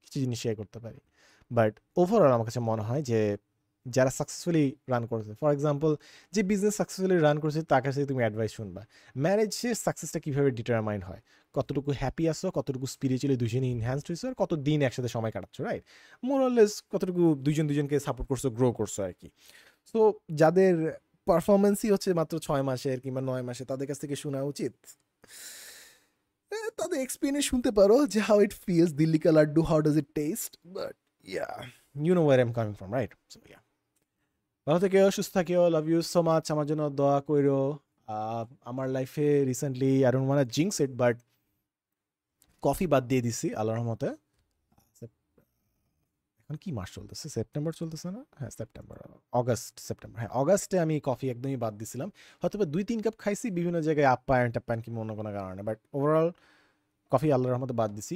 কিছু জিনিস শেয়ার করতে পারি। বাট ওভারঅল আমার কাছে মনে হয় যে যারা সাকসেসফুলি রান করেছে, ফর এক্সাম্পল যে বিজনেস সাকসেসফুলি রান করেছে, তার কাছে তুমি অ্যাডভাইস শুনবা। ম্যারেজের সাকসেসটা কীভাবে ডিটারমাইন হয়, কতটুকু হ্যাপি আসো, কতটুকু স্পিরিচুয়ালি দুজনে ইনহ্যান্সড হয়েছো, আর কত দিন একসাথে সময় কাটাচ্ছ, রাইট? মোরলেস কতটুকু দুজনকে সাপোর্ট করছো, গ্রো করছো আর কি। সো যাদের পারফরমেন্সই হচ্ছে মাত্র 6 মাসের কিংবা 9 মাসে, তাদের কাছ থেকে শোনা উচিত। তাদের এক্সপিরিয়েন্স শুনতে পারো, যে হাউ ইট ফিলস, দিল্লি কা laddu, how does it taste. But yeah, you know where I am coming from, right? So yeah, ভালো থেকেও, সুস্থ থাকিও, লাভ ইউ সো মাচ। আমার জন্য দোয়া কইরো। আমার লাইফে recently, I don't want to jinx it, but coffee বাদ দিয়ে দিছি আল্লাহর রহমতে। এখন কি মাস চলতেছে, সেপ্টেম্বর চলতেছে না? হ্যাঁ সেপ্টেম্বর, অগাস্ট, সেপ্টেম্বর, হ্যাঁ অগাস্টে আমি কফি একদমই বাদ দিছিলাম। হয়তো 2-3 কাপ খাইছি বিভিন্ন জায়গায়, আপ্যায়ন টাপ্যায়ন কিংবা অন্য কোনো কারণে, বাট ওভারঅল কফি আল্লাহর রহমতে বাদ দিছি।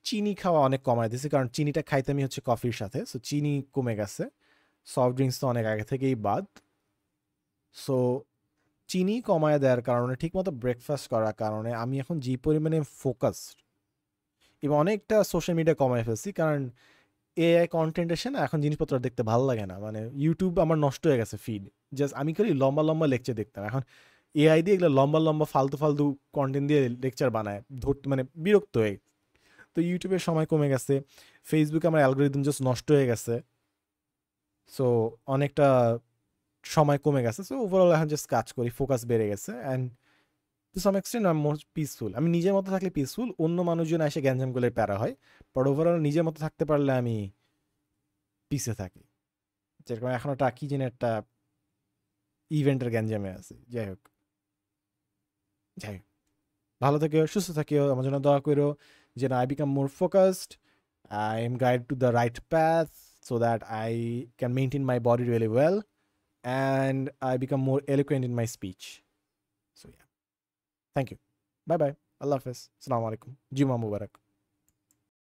চিনি খাওয়া অনেক কমায় দিছি, কারণ চিনিটা খাইতে আমি হচ্ছে কফির সাথে, সো চিনি কমে গেছে। সফট ড্রিঙ্কস তো অনেক আগে থেকেই বাদ। সো চিনি কমায় দেওয়ার কারণে, ঠিকমতো ব্রেকফাস্ট করার কারণে আমি এখন যে পরিমাণে ফোকাসড, এবং অনেকটা সোশ্যাল মিডিয়া কমায় ফেলছি, কারণ এআই কন্টেন্ট এসে না এখন জিনিসপত্র আর দেখতে ভালো লাগে না। মানে ইউটিউব আমার নষ্ট হয়ে গেছে ফিড, জাস্ট আমি খালি লম্বা লম্বা লেকচার দেখতাম, এখন এআই দিয়ে এগুলো লম্বা লম্বা ফালতু ফালতু কন্টেন্ট দিয়ে লেকচার বানায়, ধরতে মানে বিরক্ত হয়ে। তো ইউটিউবের সময় কমে গেছে, ফেসবুকে আমার অ্যালগোরিদম জাস্ট নষ্ট হয়ে গেছে, সো অনেকটা সময় কমে গেছে। সো ওভারঅল এখন জাস্ট কাজ করি, ফোকাস বেড়ে গেছে, and to some extent I am more peaceful. আমি নিজের মতো থাকলে পিসফুল, অন্য মানুষজন এসে গ্যাঞ্জাম করলে প্যারা হয়, বাট ওভারঅল নিজের মতো থাকতে পারলে আমি পিসে থাকি। যেরকম এখন একটা কি যেন একটা ইভেন্টের গ্যাঞ্জামে আছে, যাই হোক, যাই হোক, ভালো থেকেও, সুস্থ থাকিও, আমার জন্য দোয়া করো, যেন I become more focused, I am guide to the right path, so that I can maintain my body really well, and I become more eloquent in my speech. So yeah, thank you, bye bye, Allah হাফেজ, আসসালামু আলাইকুম, জুমা মুবারক।